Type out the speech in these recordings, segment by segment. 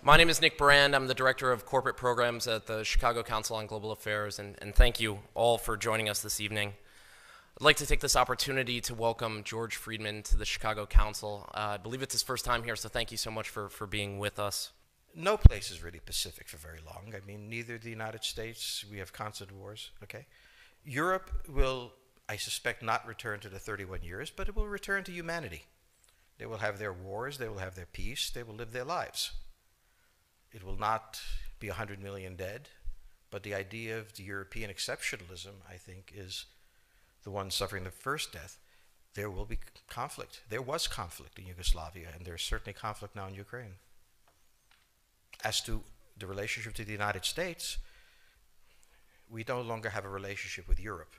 My name is Nick Brand. I'm the Director of Corporate Programs at the Chicago Council on Global Affairs, and thank you all for joining us this evening. I'd like to take this opportunity to welcome George Friedman to the Chicago Council. I believe it's his first time here, so thank you so much for being with us. No place is really pacific for very long. I mean, neither the United States, we have constant wars, okay? Europe will, I suspect, not return to the 31 years, but it will return to humanity. They will have their wars, they will have their peace, they will live their lives. It will not be 100 million dead, but the idea of the European exceptionalism, I think, is the one suffering the first death. There will be conflict. There was conflict in Yugoslavia, and there's certainly conflict now in Ukraine. As to the relationship to the United States, we no longer have a relationship with Europe.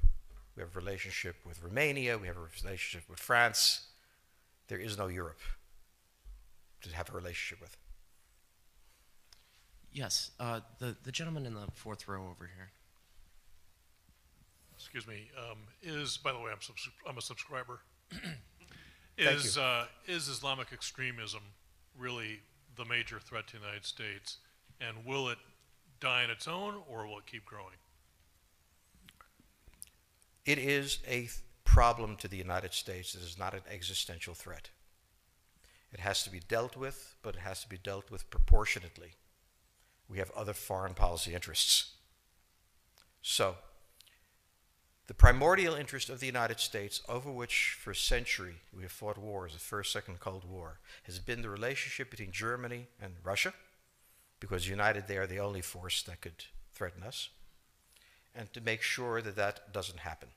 We have a relationship with Romania, we have a relationship with France. There is no Europe to have a relationship with. Yes, the gentleman in the fourth row over here. Excuse me. By the way, I'm a subscriber. Is Islamic extremism really the major threat to the United States, and will it die on its own, or will it keep growing? It is a problem to the United States. It is not an existential threat. It has to be dealt with, but it has to be dealt with proportionately. We have other foreign policy interests. So, the primordial interest of the United States, over which for a century we have fought wars, the First, Second Cold War, has been the relationship between Germany and Russia, because united they are the only force that could threaten us, and to make sure that that doesn't happen.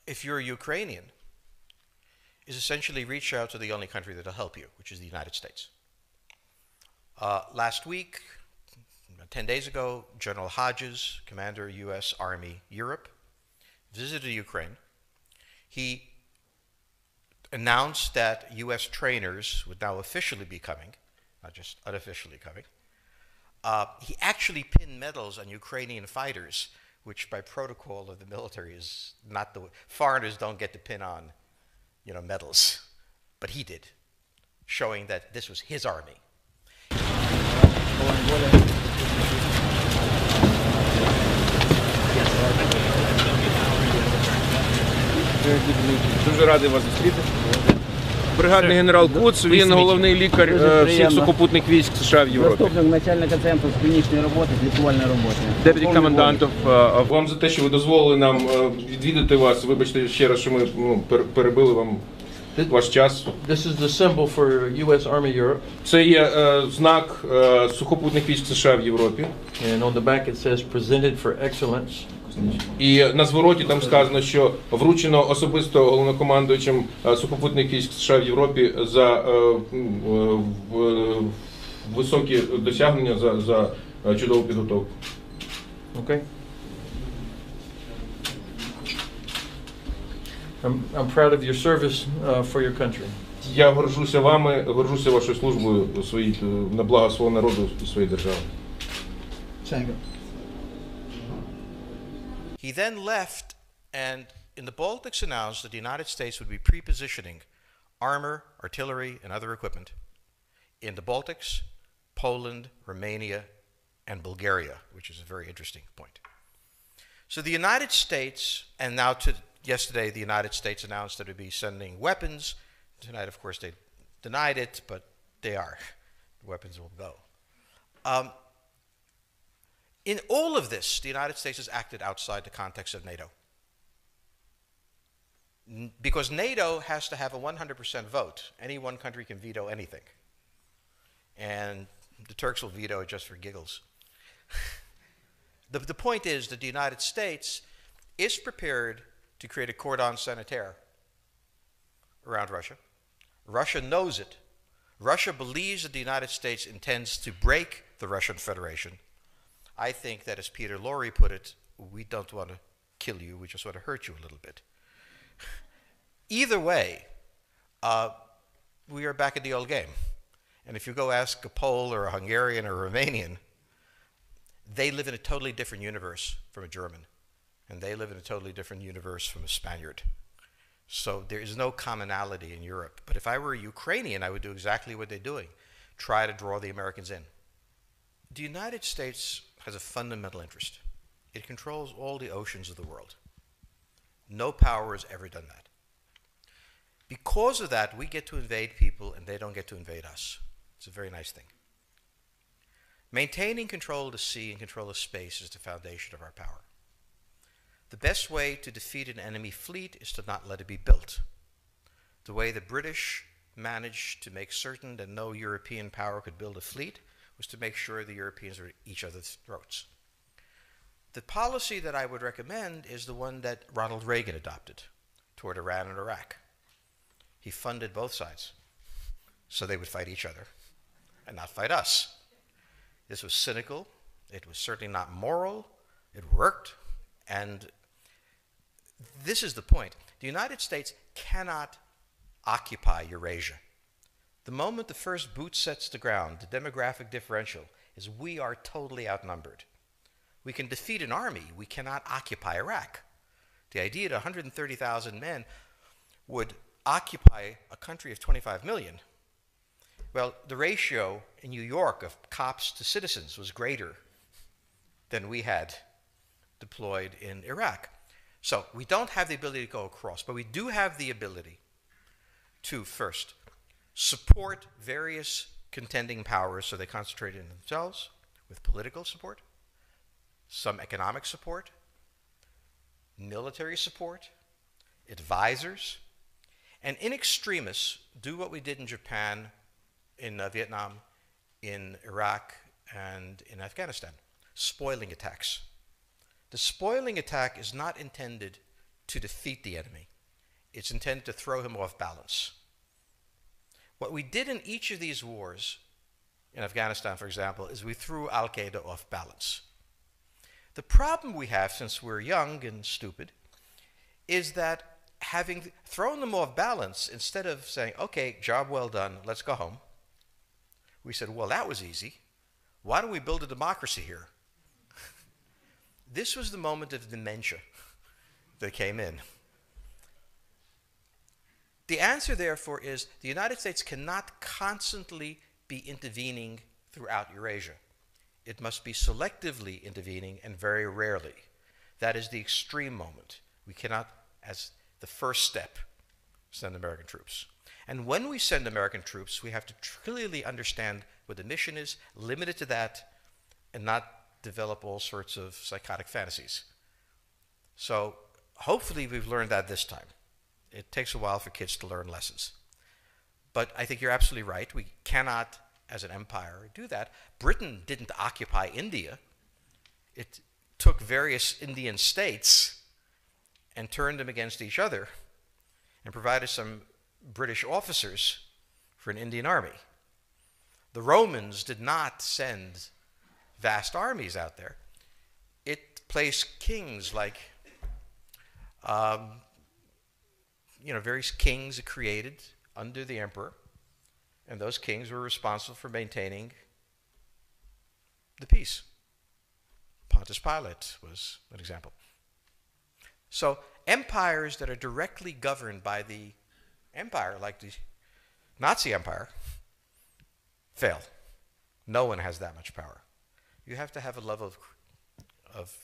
If you're a Ukrainian, is essentially reach out to the only country that will help you, which is the United States. Last week, 10 days ago, General Hodges, Commander U.S. Army Europe, visited Ukraine. He announced that U.S. trainers would now officially be coming, not just unofficially coming. He actually pinned medals on Ukrainian fighters, which by protocol of the military is not the way. Foreigners don't get to pin on, medals. But he did, showing that this was his army. Дуже радий вас зустріти. Бригадний генерал Куц, він головний лікар всіх сухопутних військ США в Європі. Заступник начальника центру з клінічної роботи, з лікувальної роботи. Deputy Commandant. Вам за те, що ви дозволили нам відвідати вас. Вибачте ще раз, що ми перебили вам ваш час. This is the symbol for U.S. Army Europe. Це є знак сухопутних військ США в Європі. And on the back it says presented for excellence. І на звороті там сказано, що вручено особисто головнокомандуючим сухопутних військ США в Європі за високі досягнення, за чудову підготовку. Okay. I'm proud of your service for your country. Я горжуся вами, горжуся вашою службою на благо свого народу і своєї держави. He then left and in the Baltics announced that the United States would be pre-positioning armor, artillery, and other equipment in the Baltics, Poland, Romania, and Bulgaria, which is a very interesting point. So the United States, and now yesterday the United States announced that it would be sending weapons. Tonight, of course, they denied it, but they are. The weapons will go. In all of this, the United States has acted outside the context of NATO. Because NATO has to have a 100% vote. Any one country can veto anything. And the Turks will veto it just for giggles. The point is that the United States is prepared to create a cordon sanitaire around Russia. Russia knows it. Russia believes that the United States intends to break the Russian Federation. I think that, as Peter Lorre put it, we don't want to kill you, we just want to hurt you a little bit. Either way, we are back in the old game. And if you go ask a Pole or a Hungarian or a Romanian, they live in a totally different universe from a German. And they live in a totally different universe from a Spaniard. So there is no commonality in Europe. But if I were a Ukrainian, I would do exactly what they're doing. Try to draw the Americans in. The United States has a fundamental interest. It controls all the oceans of the world. No power has ever done that. Because of that, we get to invade people and they don't get to invade us. It's a very nice thing. Maintaining control of the sea and control of space is the foundation of our power. The best way to defeat an enemy fleet is to not let it be built. The way the British managed to make certain that no European power could build a fleet was to make sure the Europeans were at each other's throats. The policy that I would recommend is the one that Ronald Reagan adopted toward Iran and Iraq. He funded both sides so they would fight each other and not fight us. This was cynical. It was certainly not moral. It worked. And this is the point. The United States cannot occupy Eurasia. The moment the first boot sets the ground, the demographic differential is we are totally outnumbered. We can defeat an army. We cannot occupy Iraq. The idea that 130,000 men would occupy a country of 25 million, well, the ratio in New York of cops to citizens was greater than we had deployed in Iraq. So we don't have the ability to go across, but we do have the ability to first support various contending powers so they concentrate in themselves with political support, some economic support, military support, advisors, and in extremis do what we did in Japan, in Vietnam, in Iraq, and in Afghanistan, spoiling attacks. The spoiling attack is not intended to defeat the enemy. It's intended to throw him off balance. What we did in each of these wars, in Afghanistan, for example, is we threw Al-Qaeda off balance. The problem we have, since we're young and stupid, is that having thrown them off balance, instead of saying, okay, job well done, let's go home, we said, well, that was easy. Why don't we build a democracy here? This was the moment of dementia that came in. The answer, therefore, is the United States cannot constantly be intervening throughout Eurasia. It must be selectively intervening and very rarely. That is the extreme moment. We cannot, as the first step, send American troops. And when we send American troops, we have to clearly understand what the mission is, limit it to that, and not develop all sorts of psychotic fantasies. So hopefully we've learned that this time. It takes a while for kids to learn lessons. But I think you're absolutely right. We cannot, as an empire, do that. Britain didn't occupy India. It took various Indian states and turned them against each other and provided some British officers for an Indian army. The Romans did not send vast armies out there. It placed kings like, various kings it created under the emperor, and those kings were responsible for maintaining the peace. Pontius Pilate was an example. So empires that are directly governed by the empire, like the Nazi Empire, fail. No one has that much power. You have to have a level of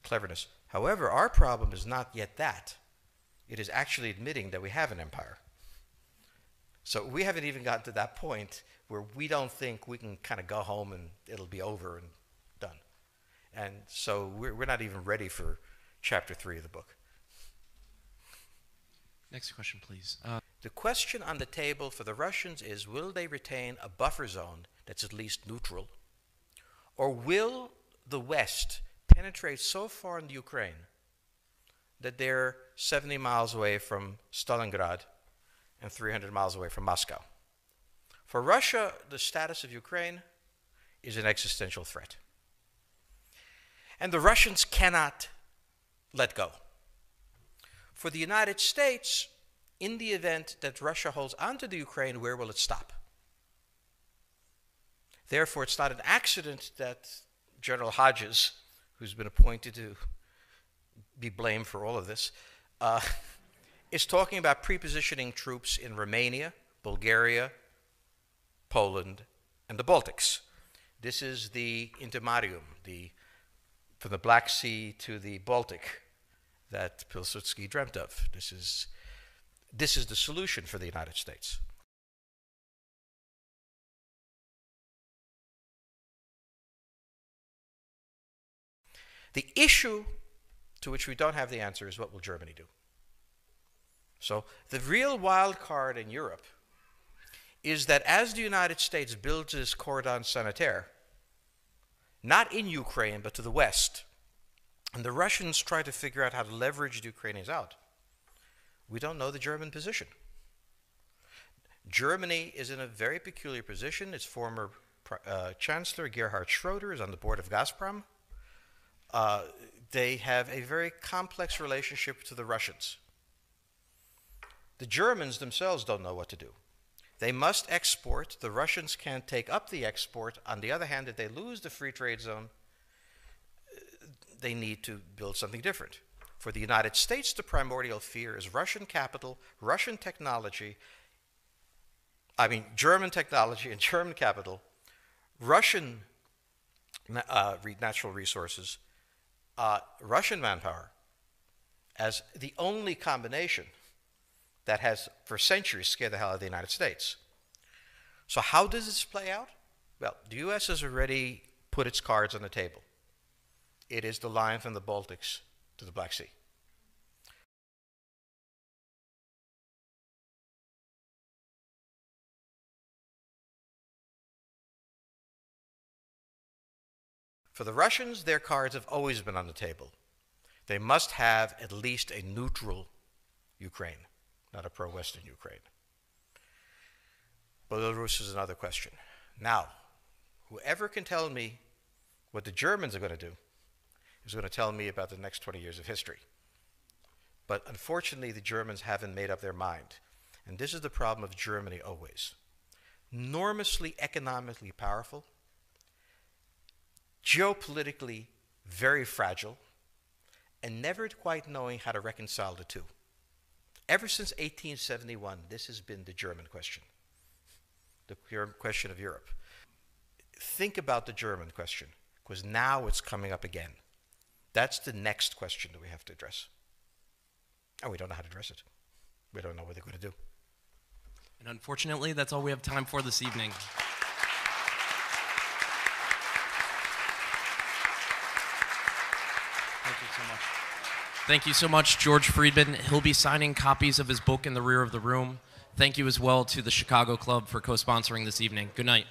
cleverness. However, our problem is not yet that. It is actually admitting that we have an empire. So we haven't even gotten to that point where we don't think we can kind of go home and it'll be over and done. And so we're not even ready for chapter 3 of the book. Next question, please. The question on the table for the Russians is, will they retain a buffer zone that's at least neutral? Or will the West penetrate so far into Ukraine that they're 70 miles away from Stalingrad and 300 miles away from Moscow? For Russia, the status of Ukraine is an existential threat. And the Russians cannot let go. For the United States, in the event that Russia holds onto the Ukraine, where will it stop? Therefore, it's not an accident that General Hodges, who's been appointed to be blamed for all of this, is talking about prepositioning troops in Romania, Bulgaria, Poland, and the Baltics. This is the intermarium, from the Black Sea to the Baltic, that Pilsudski dreamt of. This is the solution for the United States. The issue to which we don't have the answer is, what will Germany do? So the real wild card in Europe is that as the United States builds its cordon sanitaire, not in Ukraine, but to the west, and the Russians try to figure out how to leverage the Ukrainians out, we don't know the German position. Germany is in a very peculiar position. Its former Chancellor, Gerhard Schroeder, is on the board of Gazprom. They have a very complex relationship to the Russians. The Germans themselves don't know what to do. They must export. The Russians can't take up the export. On the other hand, if they lose the free trade zone, they need to build something different. For the United States, the primordial fear is Russian capital, Russian technology, German technology and German capital, Russian natural resources, Russian manpower, as the only combination that has for centuries scared the hell out of the United States. So how does this play out? Well, the U.S. has already put its cards on the table. It is the line from the Baltics to the Black Sea. For the Russians, their cards have always been on the table. They must have at least a neutral Ukraine, not a pro-Western Ukraine. Belarus is another question. Now, whoever can tell me what the Germans are going to do is going to tell me about the next 20 years of history. But unfortunately, the Germans haven't made up their mind. And this is the problem of Germany always. Enormously economically powerful, geopolitically very fragile, and never quite knowing how to reconcile the two. Ever since 1871, this has been the German question, the question of Europe. Think about the German question, because now it's coming up again. That's the next question that we have to address. And we don't know how to address it. We don't know what they're going to do. And unfortunately, that's all we have time for this evening. Thank you so much. Thank you so much, George Friedman. He'll be signing copies of his book in the rear of the room. Thank you as well to the Chicago Club for co-sponsoring this evening. Good night.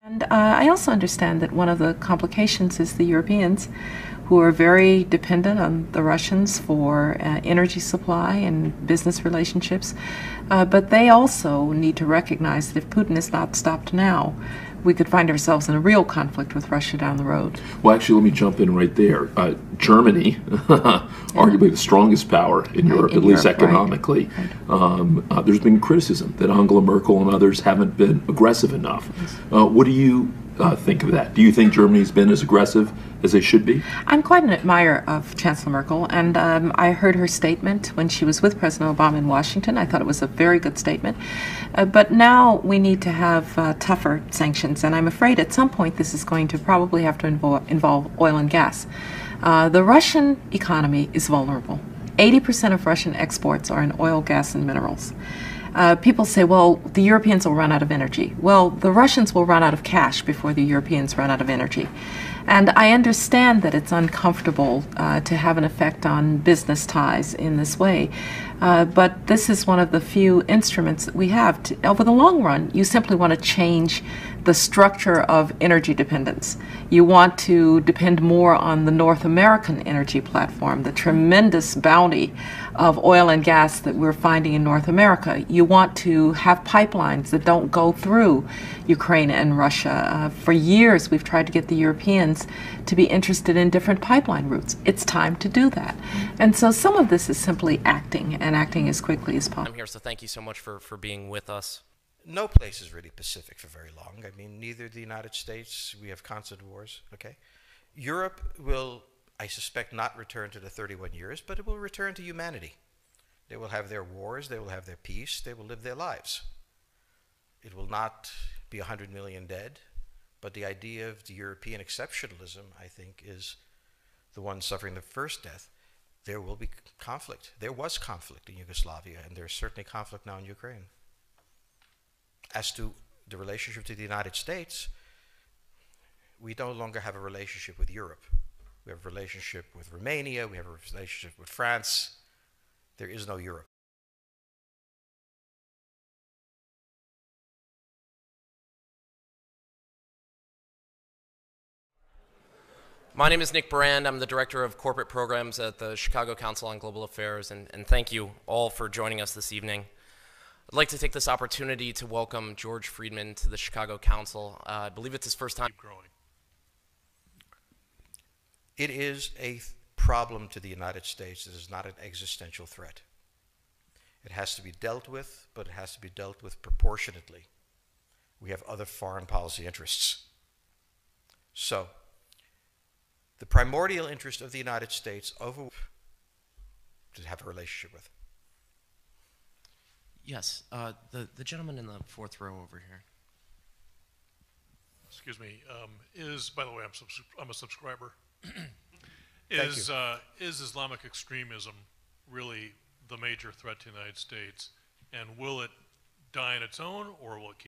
And I also understand that one of the complications is the Europeans, who are very dependent on the Russians for energy supply and business relationships. But they also need to recognize that if Putin is not stopped now, we could find ourselves in a real conflict with Russia down the road. Well, actually, let me jump in right there. Germany, arguably the strongest power in Europe, at least economically. Right. There's been criticism that Angela Merkel and others haven't been aggressive enough. What do you think of that? Do you think Germany's been as aggressive as they should be? I'm quite an admirer of Chancellor Merkel, and I heard her statement when she was with President Obama in Washington. I thought it was a very good statement. But now we need to have tougher sanctions, and I'm afraid at some point this is going to probably have to involve oil and gas. The Russian economy is vulnerable. 80% of Russian exports are in oil, gas, and minerals. People say, well, the Europeans will run out of energy. Well, the Russians will run out of cash before the Europeans run out of energy. And I understand that it's uncomfortable to have an effect on business ties in this way. But this is one of the few instruments that we have. Over the long run, you simply want to change the structure of energy dependence. You want to depend more on the North American energy platform, the tremendous bounty of oil and gas that we're finding in North America. You want to have pipelines that don't go through Ukraine and Russia. For years, we've tried to get the Europeans to be interested in different pipeline routes. It's time to do that. And so some of this is simply acting, and acting as quickly as possible. I'm here, so thank you so much for being with us. No place is really pacific for very long. I mean, neither the United States, we have constant wars, okay? Europe will, I suspect, not return to the 31 years, but it will return to humanity. They will have their wars, they will have their peace, they will live their lives. It will not be 100 million dead, but the idea of the European exceptionalism, I think, is the one suffering the first death. There will be conflict. There was conflict in Yugoslavia, and there's certainly conflict now in Ukraine. As to the relationship to the United States, we no longer have a relationship with Europe. We have a relationship with Romania, we have a relationship with France. There is no Europe. My name is Nick Brand. I'm the Director of Corporate Programs at the Chicago Council on Global Affairs, and thank you all for joining us this evening. I'd like to take this opportunity to welcome George Friedman to the Chicago Council. I believe it's his first time. Keep growing. It is a problem to the United States. It is not an existential threat. It has to be dealt with, but it has to be dealt with proportionately. We have other foreign policy interests. So, the primordial interest of the United States to have a relationship with. Yes, the gentleman in the fourth row over here. Excuse me. By the way, I'm a subscriber. Thank Is Islamic extremism really the major threat to the United States? And will it die on its own, or will it keep